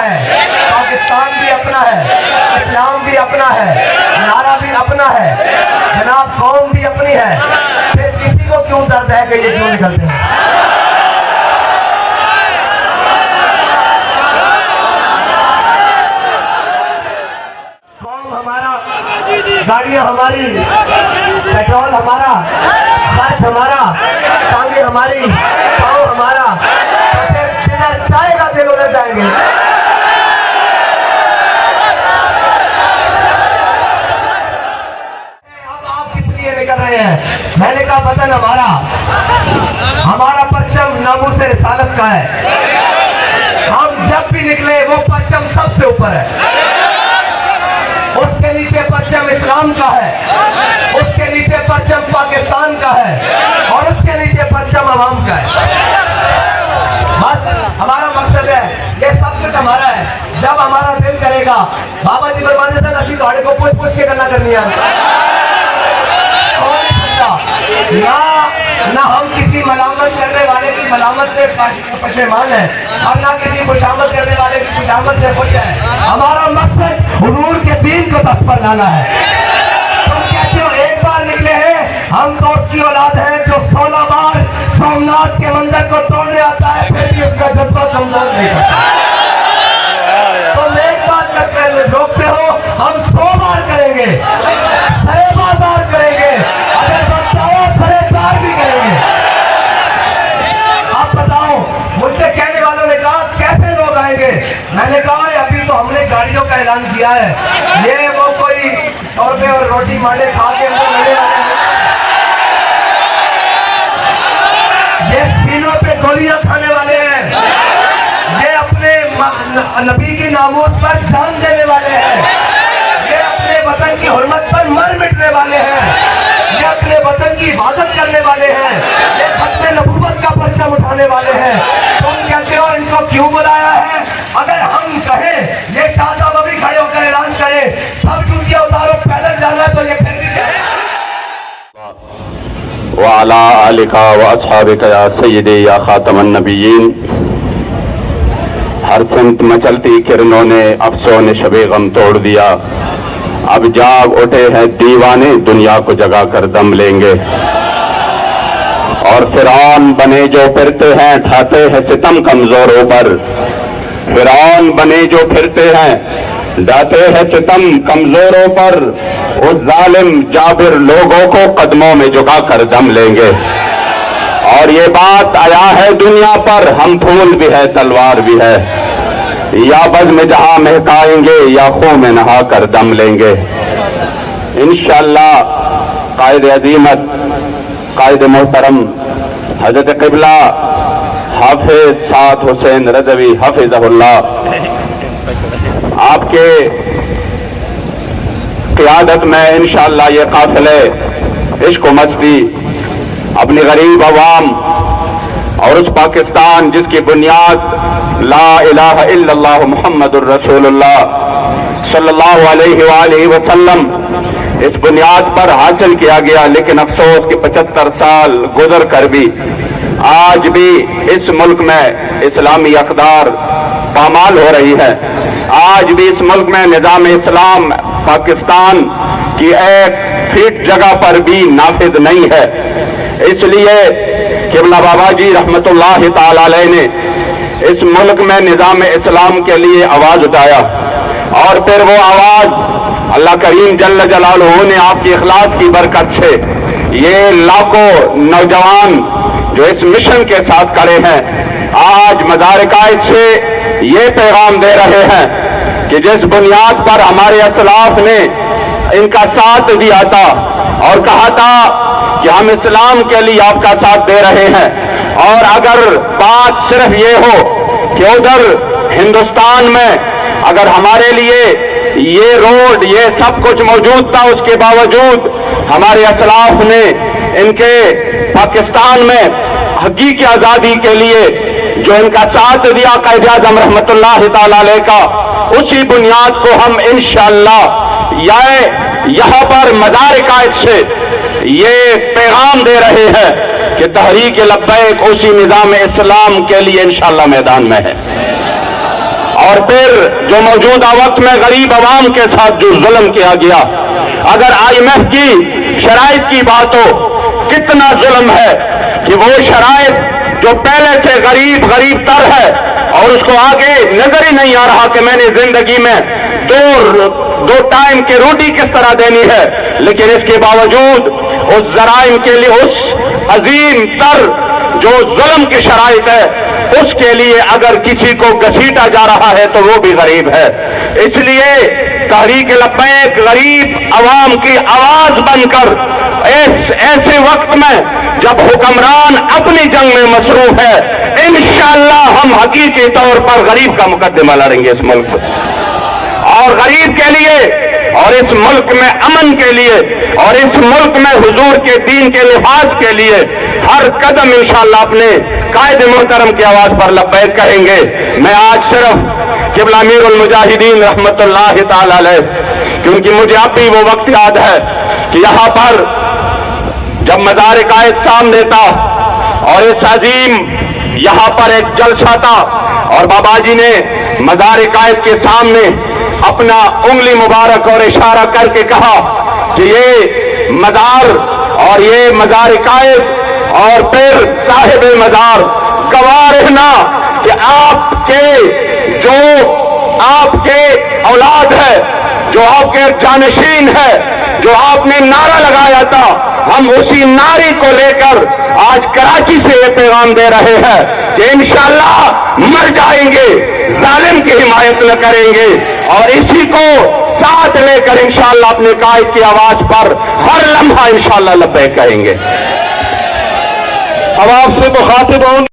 ہے, پاکستان بھی اپنا ہے, اسلام بھی اپنا ہے, نعرہ بھی اپنا ہے, جناب قوم بھی اپنی ہے. پھر کسی کو کیوں درد ہے کہ یہ کیوں نکلتے ہیں؟ قوم ہمارا, گاڑیاں ہماری, پیٹرول ہمارا, خرچ ہمارا, ٹانگیں ہماری, پاؤں ہمارا, پھر جدھر چاہے گا دل ادھر جائیں گے. اب آپ کس لیے نکل رہے ہیں؟ میں نے کہا وطن ہمارا, ہمارا پرچم ناموس رسالت کا ہے. ہم جب بھی نکلے وہ پرچم سب سے اوپر ہے. اس کے نیچے پرچم اسلام کا ہے, اس کے نیچے پرچم پاکستان کا ہے, اور اس کے نیچے پرچم عوام کا ہے. بس ہمارا مقصد ہے, یہ سب کچھ ہمارا ہے. جب ہمارا دل کرے گا, بابا جی فرماتے تھے نسی گاڑی کو پوچھ پوچھ کے کرنا کرنی ہے. نہ ہم کسی ملامت کرنے والے کی ملامت سے پشیمان ہیں, اور نہ کسی خوشامد کرنے والے کی خوشامد سے خوش ہیں. ہمارا مقصد حضور کے دین کو دست پر لانا ہے. تم کہتے ہو ایک بار نکلے ہیں, ہم تو اس کی اولاد ہیں جو 16 بار سومناتھ کے مندر کو توڑنے آتا ہے, پھر بھی اس کا جذبہ کمزور نہیں کرتا. تم ایک بار کرتے روکتے ہو, ہم 100 بار کریں گے, 100 بار کریں گے, اگر بچاؤ 100 بھی کریں گے. آپ بتاؤ, مجھ سے کہنے والوں نے کہا کیسے لوگ آئیں گے؟ میں نے کہا ابھی تو ہم نے گاڑیوں کا اعلان کیا ہے, یہ وہ کوئی شوربے اور روٹی مانڈے کھا کے ہم کو ملے والے ہیں, یہ سینوں پہ گولیاں کھانے والے ہیں, یہ اپنے نبی کی ناموس پر جان دینے والے ہیں, یہ اپنے وطن کی حرمت پر مر مٹنے والے ہیں, یہ اپنے وطن کی حفاظت کرنے والے ہیں, یہ ختم نبوت کا پرچم اٹھانے والے ہیں. تم کہتے ہو ان کو کیوں بلایا ہے؟ اگر ہم کہیں, یہ شاہ صاحب ابھی کھڑے ہو کر اعلان کریں سب جوتیاں اتارو پیدل جانا ہے, تو یہ پھر بھی کہیں. وعلى آلك وأصحابك يا سيدي يا خاتم النبيين. ہر سمت مچلتی کرنوں نے افسوں نے شب غم توڑ دیا, اب جاگ اٹھے ہیں دیوانے, دنیا کو جگا کر دم لیں گے. اور فرعون بنے جو پھرتے ہیں, ڈھاتے ہیں ستم کمزوروں پر. فرعون بنے جو پھرتے ہیں, ڈھاتے ہیں ستم کمزوروں پر. اس ظالم جابر لوگوں کو قدموں میں جھکا کر دم لیں گے. اور یہ بات آیا ہے دنیا پر, ہم پھول بھی ہے تلوار بھی ہے, یا بز میں جہاں مہکائیں گے یا خون میں نہا کر دم لیں گے. انشاءاللہ قائد عظیمت, قائد محترم حضرت قبلہ حافظ سعد حسین رضوی حفظہ اللہ, آپ کے قیادت میں انشاءاللہ یہ قافلے عشق و مستی اپنی غریب عوام اور اس پاکستان جس کی بنیاد لا الہ الا اللہ محمد الرسول اللہ صلی اللہ علیہ وآلہ وسلم, اس بنیاد پر حاصل کیا گیا. لیکن افسوس کہ 75 سال گزر کر بھی آج بھی اس ملک میں اسلامی اقدار پامال ہو رہی ہے. آج بھی اس ملک میں نظام اسلام پاکستان کی ایک فٹ جگہ پر بھی نافذ نہیں ہے. اس لیے قبلہ بابا جی رحمت اللہ تعالی علیہ نے اس ملک میں نظام اسلام کے لیے آواز اٹھایا, اور پھر وہ آواز اللہ کریم جل جلالہ نے آپ کی اخلاص کی برکت سے یہ لاکھوں نوجوان جو اس مشن کے ساتھ کھڑے ہیں, آج مدار قائد سے یہ پیغام دے رہے ہیں کہ جس بنیاد پر ہمارے اسلاف نے ان کا ساتھ دیا تھا اور کہا تھا کہ ہم اسلام کے لیے آپ کا ساتھ دے رہے ہیں, اور اگر بات صرف یہ ہو کہ ادھر ہندوستان میں اگر ہمارے لیے یہ روڈ یہ سب کچھ موجود تھا, اس کے باوجود ہمارے اسلاف نے ان کے پاکستان میں حقیقی آزادی کے لیے جو ان کا ساتھ دیا قائد اعظم رحمت اللہ تعالی علیہ کا, اسی بنیاد کو ہم انشاءاللہ یہاں پر مدار قائد سے یہ پیغام دے رہے ہیں کہ تحریک لبیک اسی نظام اسلام کے لیے انشاءاللہ میدان میں ہے. اور پھر جو موجودہ وقت میں غریب عوام کے ساتھ جو ظلم کیا گیا. اگر IMF کی شرائط کی بات ہو, کتنا ظلم ہے کہ وہ شرائط جو پہلے سے غریب تر ہے اور اس کو آگے نظر ہی نہیں آ رہا کہ میں نے زندگی میں دو ٹائم کی روٹی کس طرح دینی ہے, لیکن اس کے باوجود اس جرائم کے لیے, اس عظیم تر جو ظلم کی شرائط ہے, اس کے لیے اگر کسی کو گھسیٹا جا رہا ہے تو وہ بھی غریب ہے. اس لیے تحریک لبیک غریب عوام کی آواز بن کر ایسے وقت میں جب حکمران اپنی جنگ میں مصروف ہے, انشاءاللہ ہم حقیقی طور پر غریب کا مقدمہ لڑیں گے اس ملک میں, اور غریب کے لیے اور اس ملک میں امن کے لیے اور اس ملک میں حضور کے دین کے لحاظ کے لیے ہر قدم انشاءاللہ اپنے قائد محترم کی آواز پر لبیک کہیں گے. میں آج صرف قبلہ امیر المجاہدین رحمت اللہ تعالی علیہ, کیونکہ مجھے اب بھی وہ وقت یاد ہے کہ یہاں پر جب مزار قائد سامنے تھا اور اس عظیم یہاں پر ایک جلسہ تھا اور بابا جی نے مزار قائد کے سامنے اپنا انگلی مبارک اور اشارہ کر کے کہا کہ یہ مزار اور یہ مزار قائد اور پھر صاحب مزار گواہ رہنا کہ آپ کے اولاد ہے, جو آپ کے جانشین ہے, جو آپ نے نعرہ لگایا تھا, ہم اسی نعرے کو لے کر آج کراچی سے یہ پیغام دے رہے ہیں کہ انشاءاللہ مر جائیں گے, ظالم کی حمایت نہ کریں گے, اور اسی کو ساتھ لے کر انشاءاللہ اپنے قائد کی آواز پر ہر لمحہ انشاءاللہ لبیک کہیں گے. اب آپ سے مخاطب ہوں